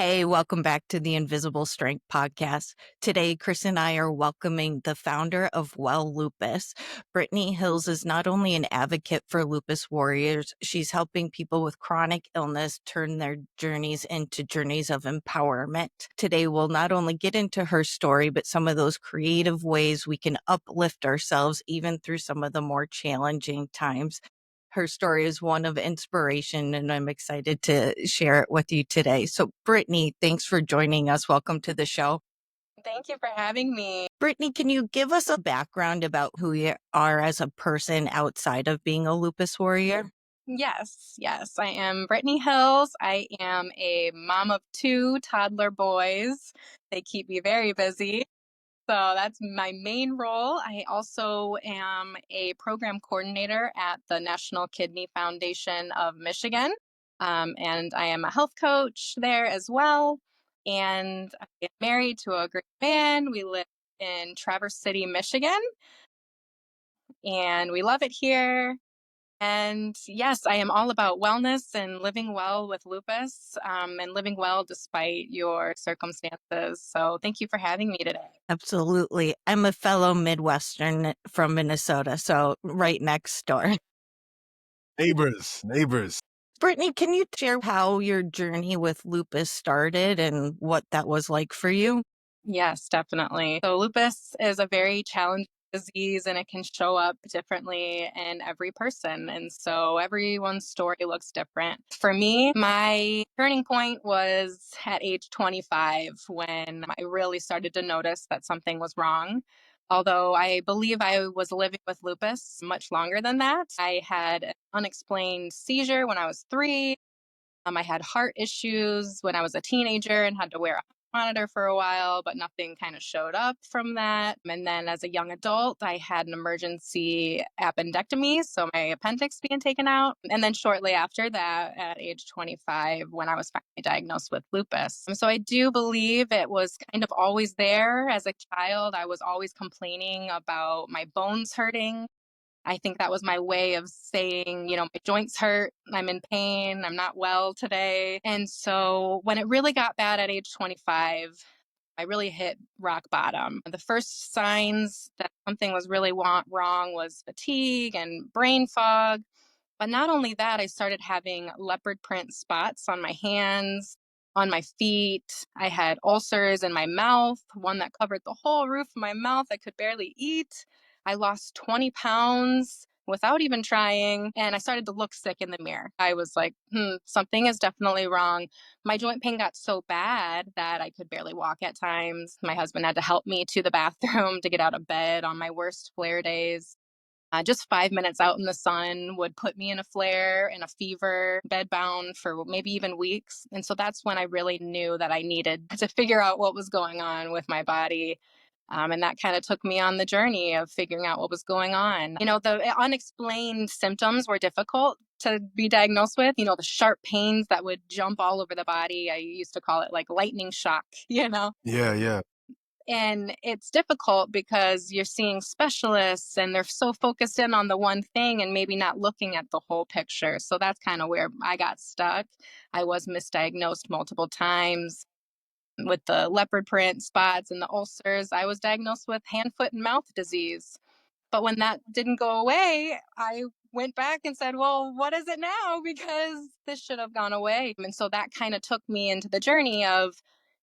Hey, welcome back to the Invisible Strength podcast. Today, Chris and I are welcoming the founder of Well Lupus. Brittni Hills is not only an advocate for lupus warriors, she's helping people with chronic illness turn their journeys into journeys of empowerment. Today, we'll not only get into her story, but some of those creative ways we can uplift ourselves even through some of the more challenging times. Her story is one of inspiration, and I'm excited to share it with you today. So, Brittni, thanks for joining us. Welcome to the show. Thank you for having me. Brittni, can you give us a background about who you are as a person outside of being a lupus warrior? Yes, I am Brittni Hills. I am a mom of two toddler boys. They keep me very busy. So that's my main role. I also am a program coordinator at the National Kidney Foundation of Michigan. And I am a health coach there as well. And I am married to a great man. We live in Traverse City, Michigan, and we love it here. And yes, I am all about wellness and living well with lupus, and living well despite your circumstances. So thank you for having me today. Absolutely. I'm a fellow Midwestern from Minnesota, so right next door. Neighbors. Brittni, can you share how your journey with lupus started and what that was like for you? Yes, definitely. So lupus is a very challenging disease and it can show up differently in every person. And so everyone's story looks different. For me, my turning point was at age 25 when I really started to notice that something was wrong. Although I believe I was living with lupus much longer than that. I had an unexplained seizure when I was 3. I had heart issues when I was a teenager and had to wear a monitor for a while, but nothing kind of showed up from that. And then as a young adult, I had an emergency appendectomy, so my appendix being taken out. And then shortly after that, at age 25, when I was finally diagnosed with lupus. So I do believe it was kind of always there. As a child, I was always complaining about my bones hurting. I think that was my way of saying, my joints hurt, I'm in pain, I'm not well today. And so when it really got bad at age 25, I really hit rock bottom. The first signs that something was really wrong was fatigue and brain fog. But not only that, I started having leopard print spots on my hands, on my feet. I had ulcers in my mouth, one that covered the whole roof of my mouth. I could barely eat. I lost 20 pounds without even trying, and I started to look sick in the mirror. I was like, something is definitely wrong. My joint pain got so bad that I could barely walk at times. My husband had to help me to the bathroom to get out of bed on my worst flare days. Just 5 minutes out in the sun would put me in a flare and a fever, bedbound for maybe even weeks. And so that's when I really knew that I needed to figure out what was going on with my body. And that kind of took me on the journey of figuring out what was going on. The unexplained symptoms were difficult to be diagnosed with. The sharp pains that would jump all over the body. I used to call it like lightning shock. Yeah. And it's difficult because you're seeing specialists and they're so focused in on the one thing and maybe not looking at the whole picture. So that's kind of where I got stuck. I was misdiagnosed multiple times with the leopard print spots and the ulcers. I was diagnosed with hand, foot, and mouth disease. But when that didn't go away, I went back and said, well, what is it now? Because this should have gone away. And so that kind of took me into the journey of,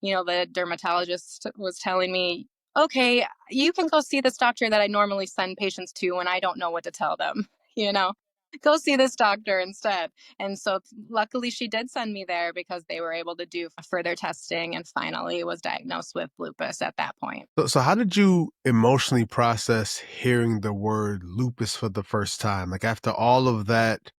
the dermatologist was telling me, okay, you can go see this doctor that I normally send patients to when I don't know what to tell them, you know? Go see this doctor instead. And so luckily she did send me there because they were able to do further testing and finally was diagnosed with lupus at that point. So how did you emotionally process hearing the word lupus for the first time? Like after all of that,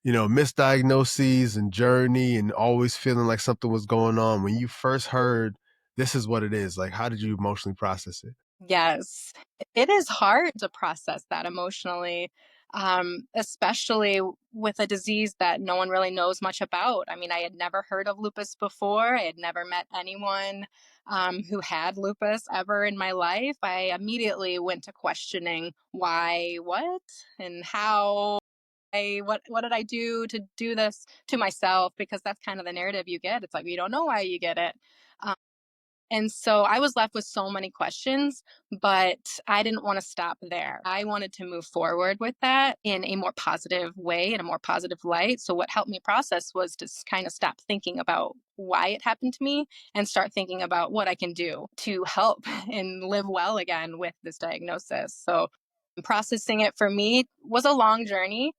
misdiagnoses and journey and always feeling like something was going on, when you first heard this is what it is, like how did you emotionally process it? Yes, it is hard to process that emotionally, especially with a disease that no one really knows much about. I mean, I had never heard of lupus before. I had never met anyone who had lupus ever in my life. I immediately went to questioning why, what, and how. What did I do to do this to myself? Because that's kind of the narrative you get. It's like you don't know why you get it. Um, and so I was left with so many questions, but I didn't want to stop there. I wanted to move forward with that in a more positive way, in a more positive light. So, what helped me process was to kind of stop thinking about why it happened to me and start thinking about what I can do to help and live well again with this diagnosis. So, processing it for me was a long journey.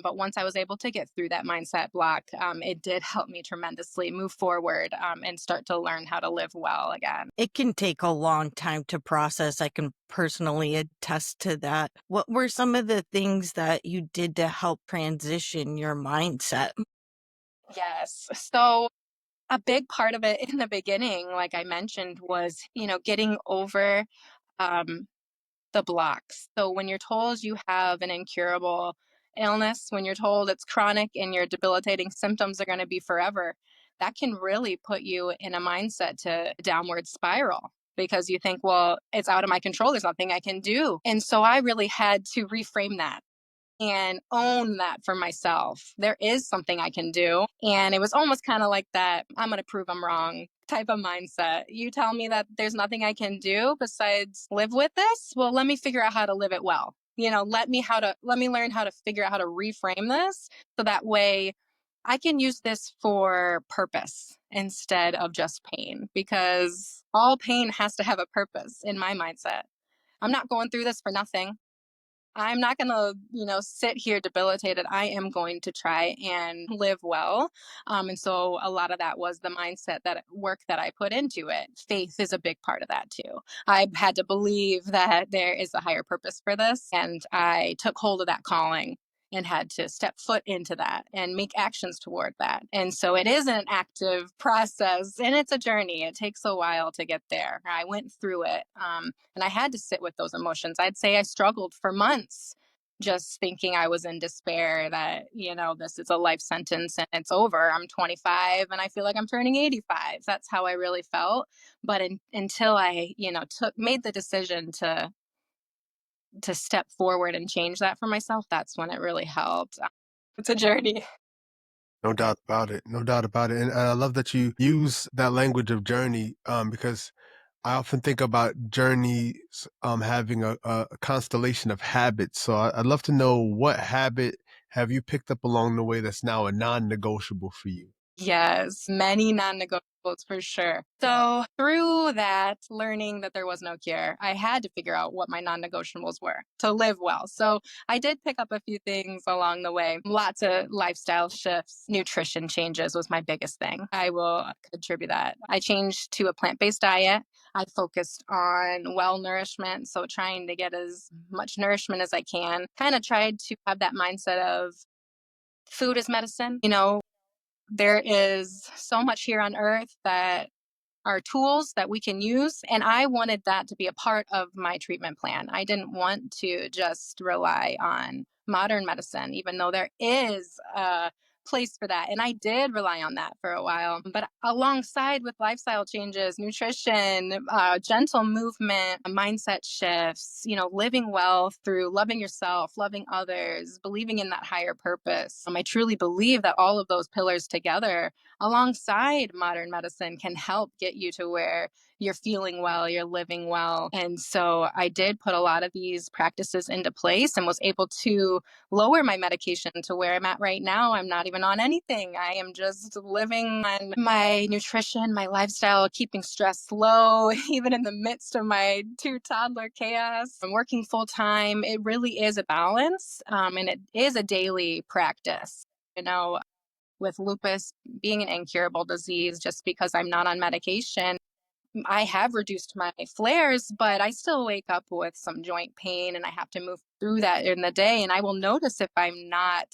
But once I was able to get through that mindset block, it did help me tremendously move forward and start to learn how to live well again. It can take a long time to process. I can personally attest to that. What were some of the things that you did to help transition your mindset? Yes. So, a big part of it in the beginning, like I mentioned, was, getting over um, the blocks. So when you're told you have an incurable illness, when you're told it's chronic and your debilitating symptoms are going to be forever, that can really put you in a mindset to downward spiral because you think, well, it's out of my control. There's nothing I can do. And so I really had to reframe that and own that for myself. There is something I can do. And it was almost kind of like that I'm going to prove I'm wrong type of mindset. You tell me that there's nothing I can do besides live with this. Well, let me figure out how to live it well. Let me learn how to figure out how to reframe this so that way I can use this for purpose instead of just pain because all pain has to have a purpose in my mindset. I'm not going through this for nothing. I'm not going to, sit here debilitated. I am going to try and live well. And so a lot of that was the mindset that work that I put into it. Faith is a big part of that too. I had to believe that there is a higher purpose for this. And I took hold of that calling and had to step foot into that and make actions toward that. And so it is an active process and it's a journey. It takes a while to get there. I went through it and I had to sit with those emotions. I'd say I struggled for months just thinking I was in despair that, this is a life sentence and it's over. I'm 25 and I feel like I'm turning 85. That's how I really felt. But until I, made the decision to step forward and change that for myself, that's when it really helped. It's a journey. No doubt about it. No doubt about it. And I love that you use that language of journey, because I often think about journeys having a constellation of habits. So I'd love to know, what habit have you picked up along the way that's now a non-negotiable for you? Yes, many non-negotiables for sure. So through that, learning that there was no cure, I had to figure out what my non-negotiables were to live well. So I did pick up a few things along the way. Lots of lifestyle shifts, nutrition changes was my biggest thing. I will contribute that. I changed to a plant-based diet. I focused on well nourishment, so trying to get as much nourishment as I can. Kind of tried to have that mindset of food is medicine. There is so much here on earth that are tools that we can use. And I wanted that to be a part of my treatment plan. I didn't want to just rely on modern medicine, even though there is a place for that. And I did rely on that for a while. But alongside with lifestyle changes, nutrition, gentle movement, mindset shifts, living well through loving yourself, loving others, believing in that higher purpose. I truly believe that all of those pillars together alongside modern medicine can help get you to where you're feeling well, you're living well. And so I did put a lot of these practices into place and was able to lower my medication to where I'm at right now. I'm not even on anything. I am just living on my nutrition, my lifestyle, keeping stress low, even in the midst of my two toddler chaos. I'm working full time. It really is a balance, and it is a daily practice. With lupus being an incurable disease, just because I'm not on medication, I have reduced my flares, but I still wake up with some joint pain and I have to move through that in the day. And I will notice if I'm not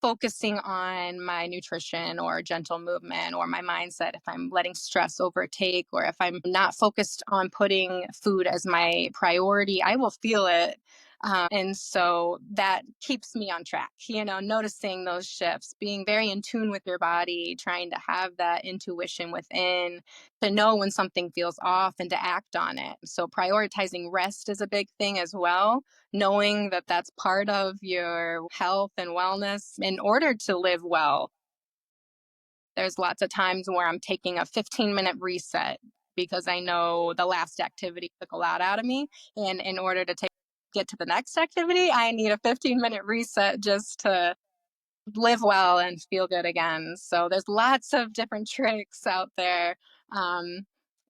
focusing on my nutrition or gentle movement or my mindset, if I'm letting stress overtake or if I'm not focused on putting food as my priority, I will feel it And so that keeps me on track, noticing those shifts, being very in tune with your body, trying to have that intuition within to know when something feels off and to act on it. So prioritizing rest is a big thing as well, knowing that that's part of your health and wellness in order to live well. There's lots of times where I'm taking a 15-minute reset because I know the last activity took a lot out of me. And in order to get to the next activity, I need a 15-minute reset just to live well and feel good again. So there's lots of different tricks out there. Um,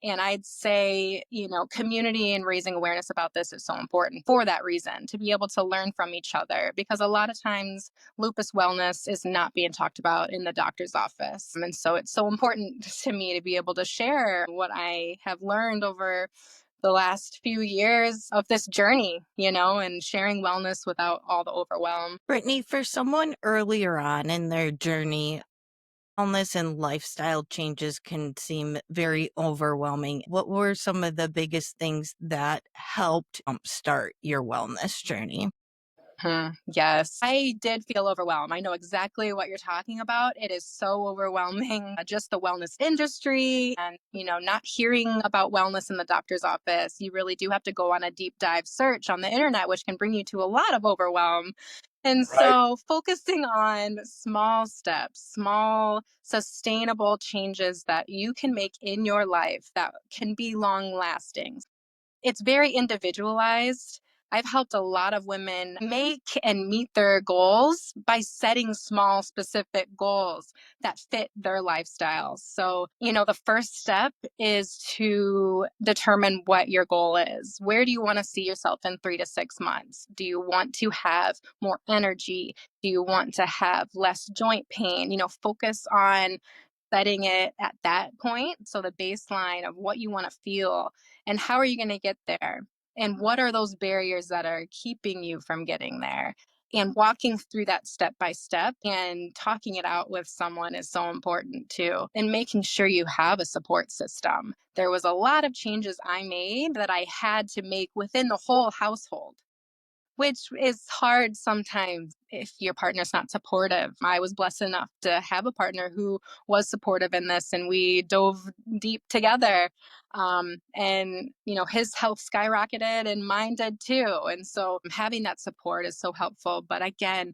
and I'd say, community and raising awareness about this is so important for that reason, to be able to learn from each other, because a lot of times lupus wellness is not being talked about in the doctor's office. And so it's so important to me to be able to share what I have learned over the last few years of this journey, and sharing wellness without all the overwhelm. Brittni, for someone earlier on in their journey, wellness and lifestyle changes can seem very overwhelming. What were some of the biggest things that helped start your wellness journey? Yes, I did feel overwhelmed. I know exactly what you're talking about. It is so overwhelming, just the wellness industry and, not hearing about wellness in the doctor's office. You really do have to go on a deep dive search on the internet, which can bring you to a lot of overwhelm. And Right. so focusing on small steps, small sustainable changes that you can make in your life that can be long lasting. It's very individualized. I've helped a lot of women make and meet their goals by setting small, specific goals that fit their lifestyles. So, the first step is to determine what your goal is. Where do you want to see yourself in 3 to 6 months? Do you want to have more energy? Do you want to have less joint pain? Focus on setting it at that point. So the baseline of what you want to feel and how are you going to get there? And what are those barriers that are keeping you from getting there? And walking through that step by step and talking it out with someone is so important too. And making sure you have a support system. There was a lot of changes I made that I had to make within the whole household, which is hard sometimes if your partner's not supportive. I was blessed enough to have a partner who was supportive in this, and we dove deep together. His health skyrocketed and mine did too. And so having that support is so helpful. But again,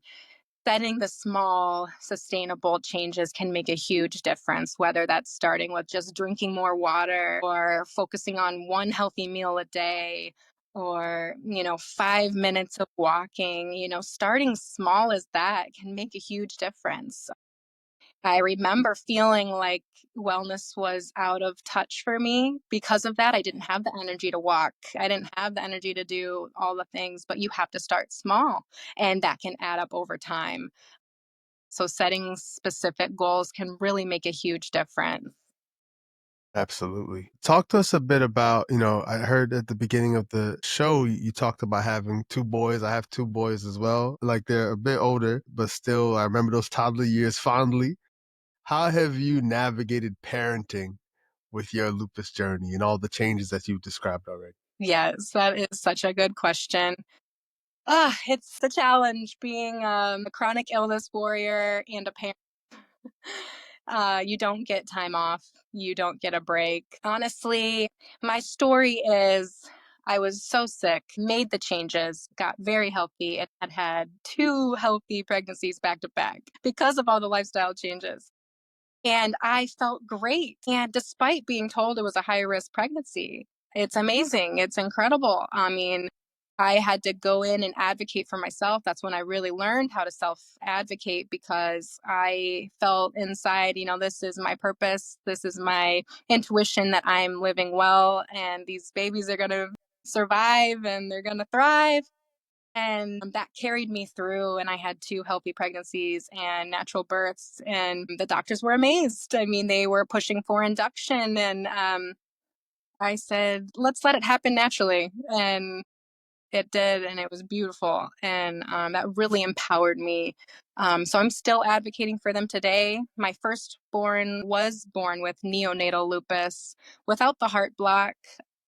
setting the small, sustainable changes can make a huge difference, whether that's starting with just drinking more water or focusing on one healthy meal a day or, 5 minutes of walking. Starting small as that can make a huge difference. I remember feeling like wellness was out of touch for me because of that. I didn't have the energy to walk. I didn't have the energy to do all the things, but you have to start small and that can add up over time. So setting specific goals can really make a huge difference. Absolutely. Talk to us a bit about, I heard at the beginning of the show, you talked about having two boys. I have two boys as well. Like they're a bit older, but still, I remember those toddler years fondly. How have you navigated parenting with your lupus journey and all the changes that you've described already? Yes, that is such a good question. It's a challenge being a chronic illness warrior and a parent. You don't get time off. You don't get a break. Honestly, my story is I was so sick, made the changes, got very healthy, and had two healthy pregnancies back to back because of all the lifestyle changes. And I felt great. And despite being told it was a high risk pregnancy, it's amazing. It's incredible. I mean, I had to go in and advocate for myself. That's when I really learned how to self advocate because I felt inside, this is my purpose. This is my intuition that I'm living well and these babies are going to survive and they're going to thrive. And that carried me through. And I had two healthy pregnancies and natural births. And the doctors were amazed. I mean, they were pushing for induction. And I said, let's let it happen naturally. And it did. And it was beautiful. And that really empowered me. So I'm still advocating for them today. My firstborn was born with neonatal lupus without the heart block.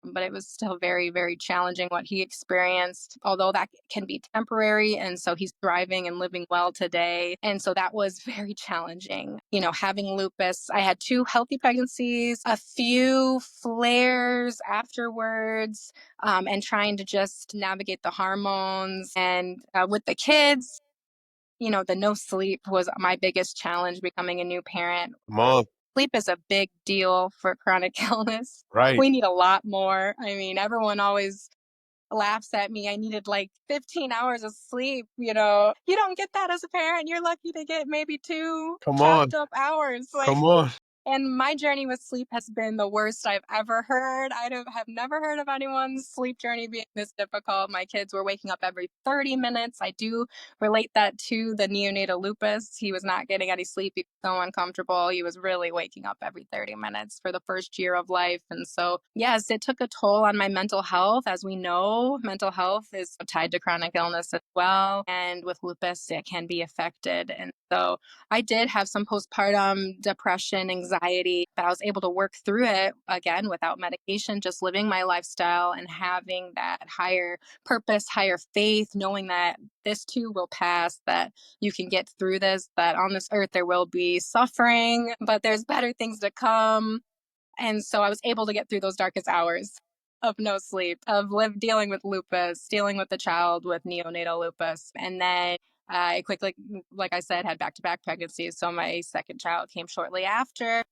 but it was still very, very challenging what he experienced, although that can be temporary. And so he's thriving and living well today. And so that was very challenging. Having lupus, I had 2 healthy pregnancies, a few flares afterwards, and trying to just navigate the hormones. And with the kids, the no sleep was my biggest challenge becoming a new parent. Mom, Sleep is a big deal for chronic illness. right. We need a lot more. I mean, everyone always laughs at me. I needed like 15 hours of sleep. You don't get that as a parent. You're lucky to get maybe 2 Come on. chopped up hours. Come on. And my journey with sleep has been the worst I've ever heard. Have never heard of anyone's sleep journey being this difficult. My kids were waking up every 30 minutes. I do relate that to the neonatal lupus. He was not getting any sleep. He was so uncomfortable. He was really waking up every 30 minutes for the first year of life. And so, yes, it took a toll on my mental health. As we know, mental health is tied to chronic illness as well. And with lupus, it can be affected. And so I did have some postpartum depression, anxiety, but I was able to work through it again without medication, just living my lifestyle and having that higher purpose, higher faith, knowing that this too will pass, that you can get through this, that on this earth there will be suffering, but there's better things to come. And so I was able to get through those darkest hours of no sleep, of dealing with lupus, dealing with a child with neonatal lupus. And then I quickly, like I said, had back-to-back pregnancies. So my second child came shortly after.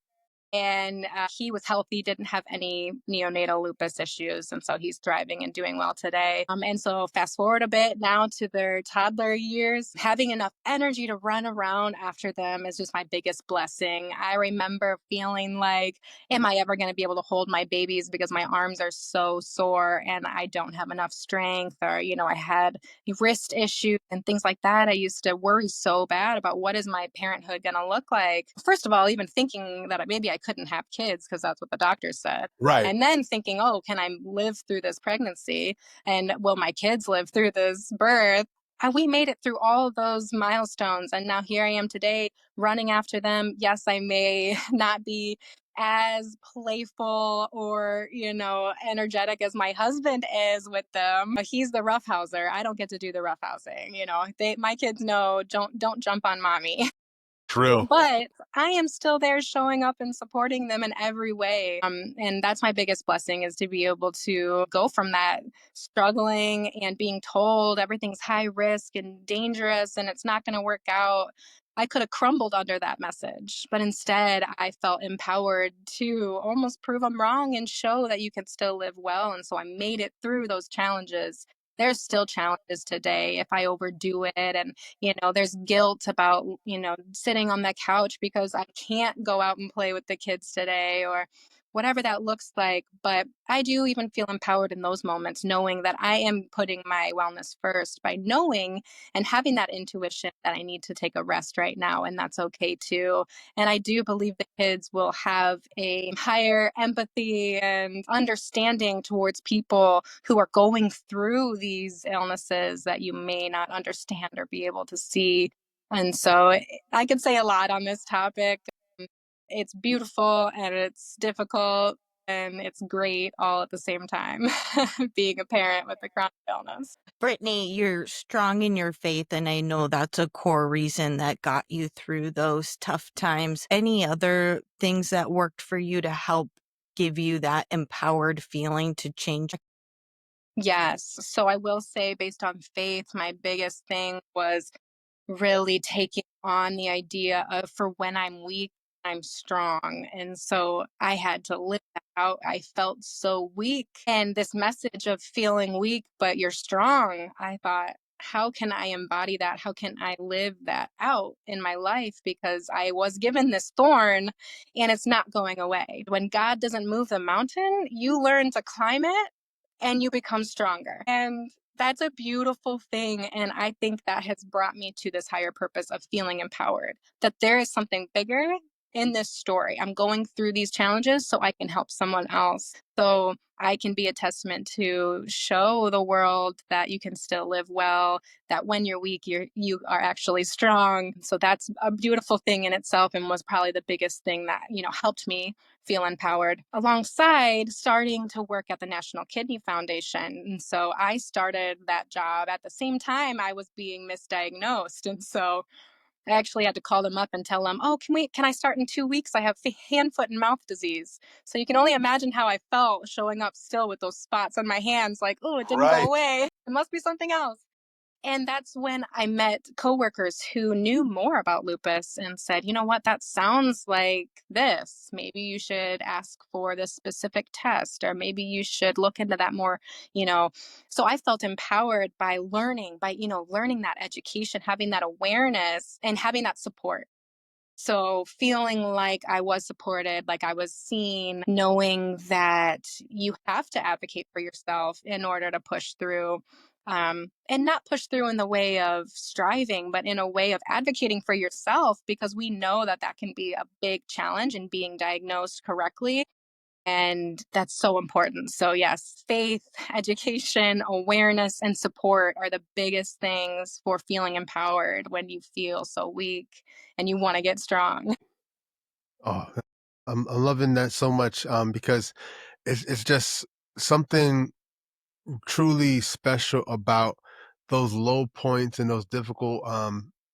And he was healthy, didn't have any neonatal lupus issues. And so he's thriving and doing well today. And so fast forward a bit now to their toddler years, having enough energy to run around after them is just my biggest blessing. I remember feeling like, am I ever going to be able to hold my babies because my arms are so sore and I don't have enough strength? Or, I had wrist issues and things like that. I used to worry so bad about what is my parenthood going to look like. First of all, even thinking that maybe I couldn't have kids because that's what the doctor said. Right. And then thinking, oh, can I live through this pregnancy? And will my kids live through this birth? And we made it through all of those milestones. And now here I am today running after them. Yes, I may not be as playful or, energetic as my husband is with them. He's the roughhouser. I don't get to do the roughhousing. My kids know, don't jump on mommy. True. But I am still there showing up and supporting them in every way. And that's my biggest blessing, is to be able to go from that struggling and being told everything's high risk and dangerous and it's not going to work out. I could have crumbled under that message, but instead I felt empowered to almost prove them wrong and show that you can still live well. And so I made it through those challenges. There's still challenges today if I overdo it, and there's guilt about, sitting on the couch because I can't go out and play with the kids today, or whatever that looks like. But I do even feel empowered in those moments, knowing that I am putting my wellness first by knowing and having that intuition that I need to take a rest right now. And that's okay too. And I do believe the kids will have a higher empathy and understanding towards people who are going through these illnesses that you may not understand or be able to see. And so I could say a lot on this topic. It's beautiful and it's difficult and it's great all at the same time, being a parent with a chronic illness. Brittni, you're strong in your faith, and I know that's a core reason that got you through those tough times. Any other things that worked for you to help give you that empowered feeling to change? Yes. So I will say, based on faith, my biggest thing was really taking on the idea of, for when I'm weak, I'm strong. And so I had to live that out. I felt so weak. And this message of feeling weak, but you're strong, I thought, how can I embody that? How can I live that out in my life? Because I was given this thorn and it's not going away. When God doesn't move the mountain, you learn to climb it and you become stronger. And that's a beautiful thing. And I think that has brought me to this higher purpose of feeling empowered, that there is something bigger in this story. I'm going through these challenges so I can help someone else. So I can be a testament to show the world that you can still live well, that when you're weak, you are actually strong. So that's a beautiful thing in itself, and was probably the biggest thing that, helped me feel empowered, alongside starting to work at the National Kidney Foundation. And so I started that job at the same time I was being misdiagnosed. And so I actually had to call them up and tell them, "Oh, can I start in 2 weeks? I have hand, foot, and mouth disease." So you can only imagine how I felt showing up still with those spots on my hands, like, "Oh, it didn't go Right. away. It must be something else." And that's when I met coworkers who knew more about lupus and said, "You know what, that sounds like this. Maybe you should ask for this specific test, or maybe you should look into that more, you know." So I felt empowered by learning that education, having that awareness, and having that support. So feeling like I was supported, like I was seen, knowing that you have to advocate for yourself in order to push through. And not push through in the way of striving, but in a way of advocating for yourself, because we know that that can be a big challenge in being diagnosed correctly. And that's so important. So, yes, faith, education, awareness, and support are the biggest things for feeling empowered when you feel so weak and you want to get strong. Oh, I'm loving that so much, because it's just something truly special about those low points and those difficult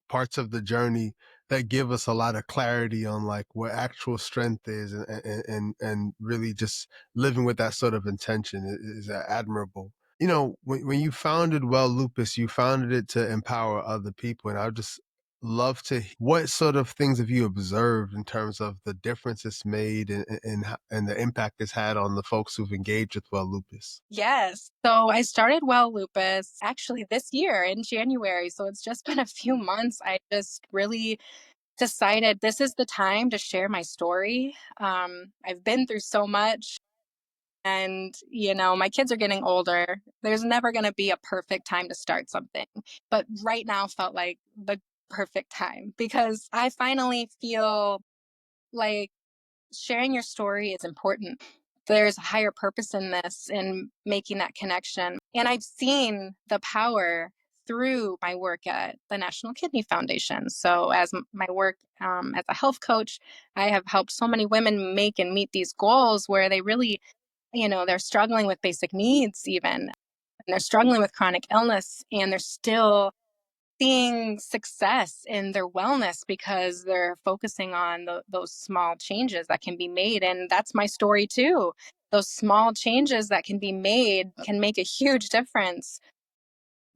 parts of the journey that give us a lot of clarity on like what actual strength is, and really just living with that sort of intention is admirable. When you founded Well Lupus, you founded it to empower other people, and I would just love to what sort of things have you observed in terms of the difference it's made, and the impact it's had on the folks who've engaged with Well Lupus. Yes. So I started Well Lupus actually this year in January. So it's just been a few months. I just really decided this is the time to share my story. I've been through so much. And, my kids are getting older. There's never going to be a perfect time to start something. But right now felt like the perfect time, because I finally feel like sharing your story is important. There's a higher purpose in this, in making that connection. And I've seen the power through my work at the National Kidney Foundation. So, as my work as a health coach, I have helped so many women make and meet these goals where they really, they're struggling with basic needs, even, and they're struggling with chronic illness, and they're still seeing success in their wellness because they're focusing on those small changes that can be made. And that's my story too. Those small changes that can be made can make a huge difference.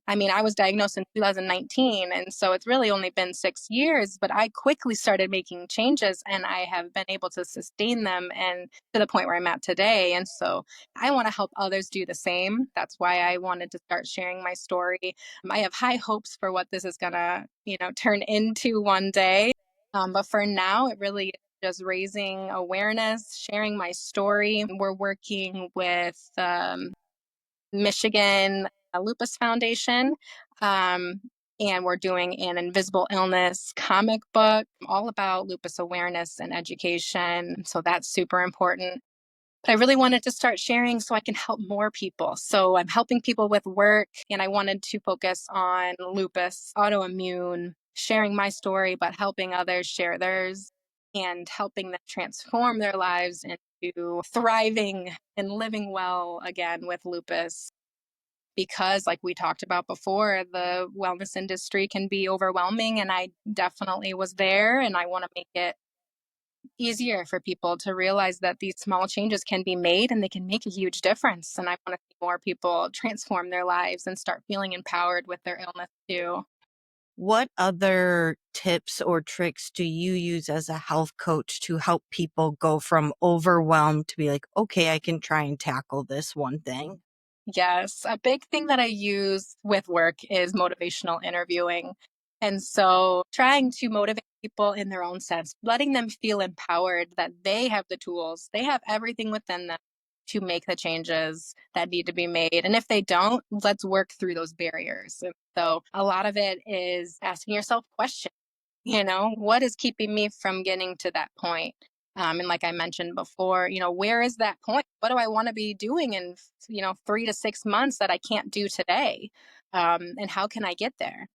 I mean, I was diagnosed in 2019, and so it's really only been 6 years, but I quickly started making changes, and I have been able to sustain them and to the point where I'm at today. And so I want to help others do the same. That's why I wanted to start sharing my story. I have high hopes for what this is going to, turn into one day. But for now, it really is just raising awareness, sharing my story. We're working with Michigan Lupus Foundation. Um, and we're doing an invisible illness comic book all about lupus awareness and education. So that's super important. But I really wanted to start sharing so I can help more people. So I'm helping people with work, and I wanted to focus on lupus, autoimmune, sharing my story, but helping others share theirs and helping them transform their lives into thriving and living well again with lupus. Because, like we talked about before, the wellness industry can be overwhelming, and I definitely was there, and I want to make it easier for people to realize that these small changes can be made and they can make a huge difference. And I want to see more people transform their lives and start feeling empowered with their illness too. What other tips or tricks do you use as a health coach to help people go from overwhelmed to be like, okay, I can try and tackle this one thing? Yes, a big thing that I use with work is motivational interviewing. And so trying to motivate people in their own sense, letting them feel empowered that they have the tools, they have everything within them to make the changes that need to be made. And if they don't, let's work through those barriers. And so a lot of it is asking yourself questions. What is keeping me from getting to that point? And like I mentioned before, where is that point? What do I want to be doing in, 3 to 6 months that I can't do today? And how can I get there?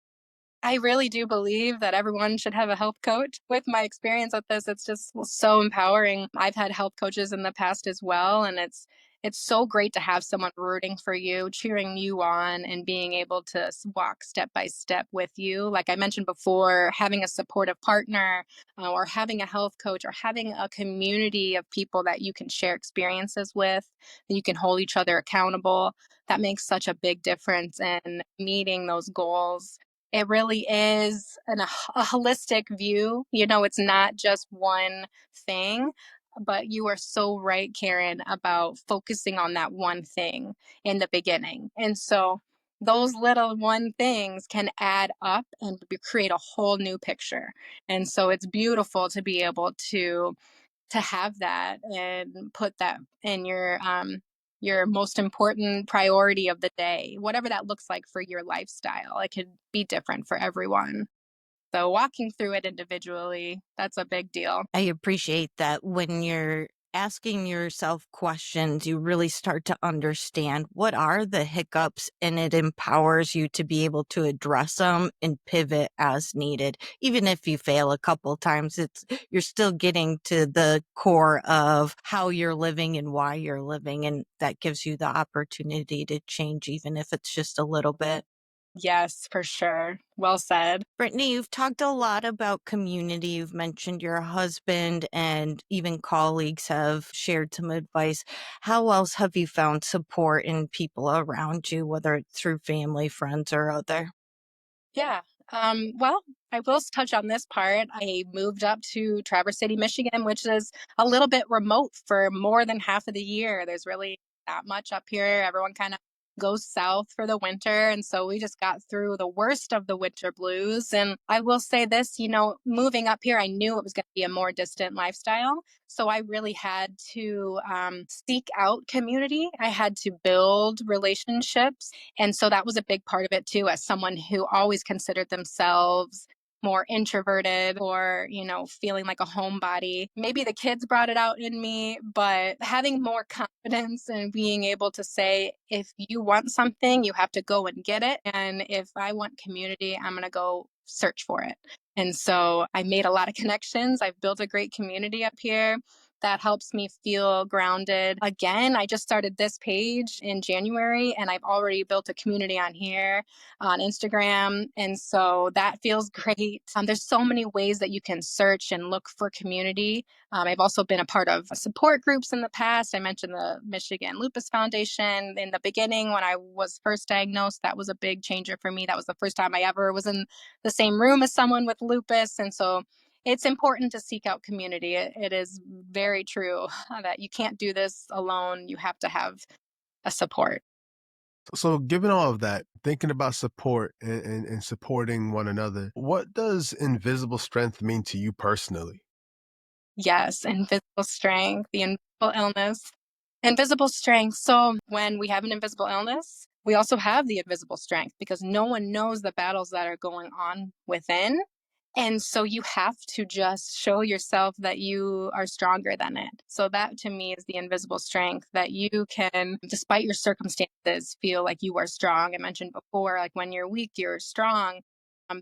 I really do believe that everyone should have a health coach. With my experience with this, it's just so empowering. I've had health coaches in the past as well, and it's so great to have someone rooting for you, cheering you on, and being able to walk step by step with you. Like I mentioned before, having a supportive partner, or having a health coach, or having a community of people that you can share experiences with, that you can hold each other accountable. That makes such a big difference in meeting those goals. It really is a holistic view. It's not just one thing, but you are so right, Karin, about focusing on that one thing in the beginning. And so those little one things can add up and create a whole new picture. And so it's beautiful to be able to have that and put that in your most important priority of the day, whatever that looks like for your lifestyle. It could be different for everyone. So walking through it individually, that's a big deal. I appreciate that when you're asking yourself questions, you really start to understand what are the hiccups, and it empowers you to be able to address them and pivot as needed. Even if you fail a couple times, you're still getting to the core of how you're living and why you're living, and that gives you the opportunity to change, even if it's just a little bit. Yes, for sure. Well said. Brittni, you've talked a lot about community. You've mentioned your husband, and even colleagues have shared some advice. How else have you found support in people around you, whether it's through family, friends, or other? Yeah. Well, I will touch on this part. I moved up to Traverse City, Michigan, which is a little bit remote for more than half of the year. There's really not much up here. Everyone kind of goes south for the winter. And so we just got through the worst of the winter blues. And I will say this, moving up here, I knew it was going to be a more distant lifestyle. So I really had to seek out community. I had to build relationships, and so that was a big part of it too, as someone who always considered themselves more introverted or, feeling like a homebody. Maybe the kids brought it out in me, but having more confidence and being able to say, if you want something, you have to go and get it. And if I want community, I'm going to go search for it. And so I made a lot of connections. I've built a great community up here that helps me feel grounded. Again, I just started this page in January, and I've already built a community on here on Instagram. And so that feels great. There's so many ways that you can search and look for community. I've also been a part of support groups in the past. I mentioned the Michigan Lupus Foundation. In the beginning, when I was first diagnosed, that was a big changer for me. That was the first time I ever was in the same room as someone with lupus. And so it's important to seek out community. It is very true that you can't do this alone. You have to have a support. So, given all of that, thinking about support and supporting one another, what does invisible strength mean to you personally? Yes, invisible strength, the invisible illness, invisible strength. So when we have an invisible illness, we also have the invisible strength because no one knows the battles that are going on within. And so you have to just show yourself that you are stronger than it. So that to me is the invisible strength, that you can, despite your circumstances, feel like you are strong. I mentioned before, like when you're weak, you're strong.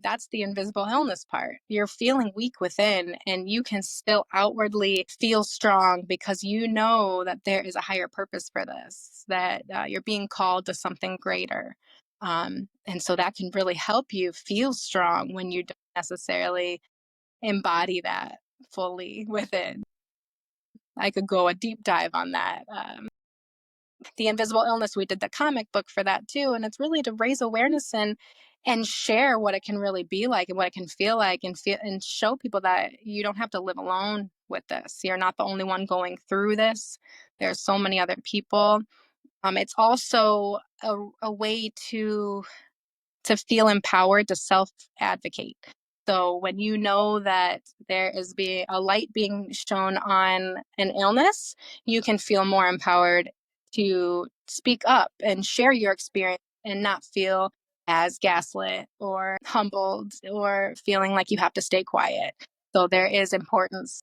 That's the invisible illness part. You're feeling weak within, and you can still outwardly feel strong because you know that there is a higher purpose for this, that you're being called to something greater. And so that can really help you feel strong when you don't necessarily embody that fully within. I could go a deep dive on that. The Invisible Illness, we did the comic book for that too, and it's really to raise awareness and share what it can really be like and what it can feel like, and show people that you don't have to live alone with this. You're not the only one going through this. There's so many other people. It's also a way to feel empowered to self advocate. So when you know that there is a light being shown on an illness, you can feel more empowered to speak up and share your experience and not feel as gaslit or humbled or feeling like you have to stay quiet. So there is importance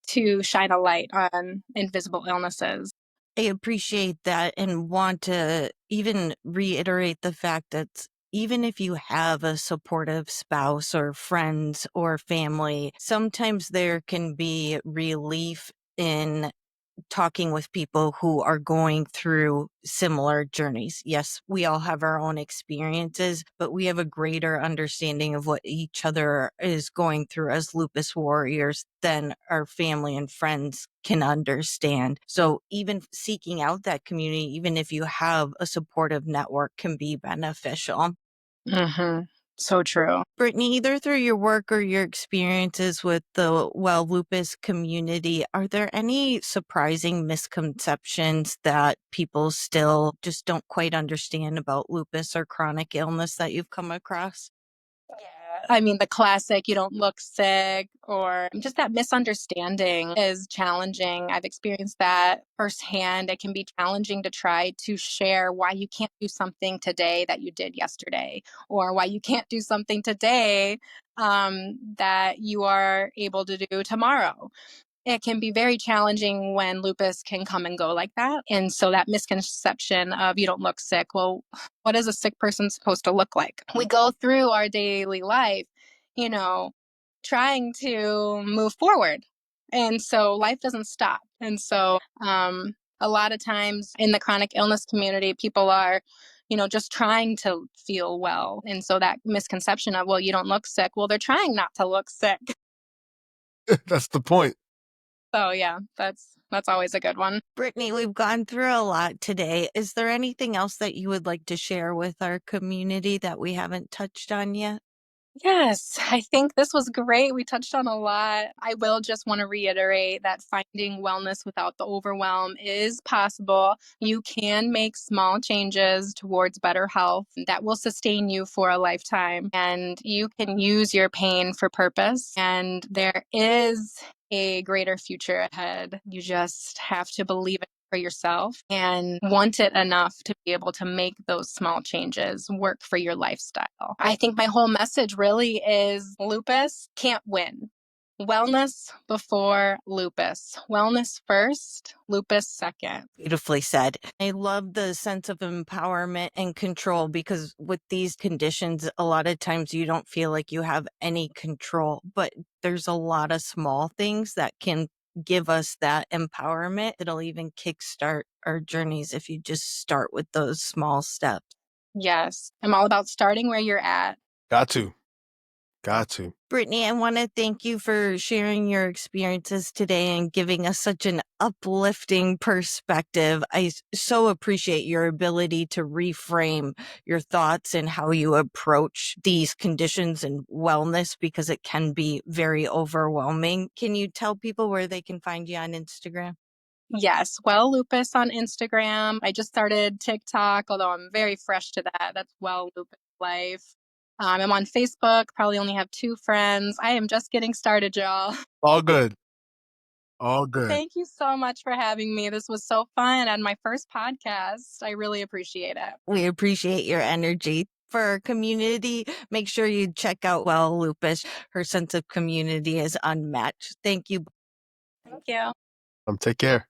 to shine a light on invisible illnesses. I appreciate that and want to even reiterate the fact that even if you have a supportive spouse or friends or family, sometimes there can be relief in talking with people who are going through similar journeys. Yes, we all have our own experiences, but we have a greater understanding of what each other is going through as lupus warriors than our family and friends can understand. So even seeking out that community, even if you have a supportive network, can be beneficial. Mm-hmm. So true. Brittni, either through your work or your experiences with the Well Lupus community, are there any surprising misconceptions that people still just don't quite understand about lupus or chronic illness that you've come across? Yeah. I mean, the classic, you don't look sick, or just that misunderstanding is challenging. I've experienced that firsthand. It can be challenging to try to share why you can't do something today that you did yesterday, or why you can't do something today that you are able to do tomorrow. It can be very challenging when lupus can come and go like that. And so that misconception of you don't look sick, well, what is a sick person supposed to look like? We go through our daily life, you know, trying to move forward. And so life doesn't stop. And so a lot of times in the chronic illness community, people are, just trying to feel well. And so that misconception of, well, you don't look sick, well, they're trying not to look sick. That's the point. So yeah, that's always a good one. Brittni, we've gone through a lot today. Is there anything else that you would like to share with our community that we haven't touched on yet? Yes, I think this was great. We touched on a lot. I will just want to reiterate that finding wellness without the overwhelm is possible. You can make small changes towards better health that will sustain you for a lifetime. And you can use your pain for purpose. And there is a greater future ahead. You just have to believe it for yourself and want it enough to be able to make those small changes work for your lifestyle. I think my whole message really is lupus can't win. Wellness before lupus. Wellness first, lupus second. Beautifully said. I love the sense of empowerment and control because with these conditions, a lot of times you don't feel like you have any control, but there's a lot of small things that can give us that empowerment. It'll even kickstart our journeys if you just start with those small steps. Yes, I'm all about starting where you're at. Got to. Got to. Brittni, I want to thank you for sharing your experiences today and giving us such an uplifting perspective. I so appreciate your ability to reframe your thoughts and how you approach these conditions and wellness because it can be very overwhelming. Can you tell people where they can find you on Instagram? Yes, Well Lupus on Instagram. I just started TikTok, although I'm very fresh to that. That's Well Lupus Life. I'm on Facebook, probably only have 2 friends. I am just getting started, y'all. All good. All good. Thank you so much for having me. This was so fun and my first podcast. I really appreciate it. We appreciate your energy. For our community, make sure you check out Well Lupus. Her sense of community is unmatched. Thank you. Thank you. Take care.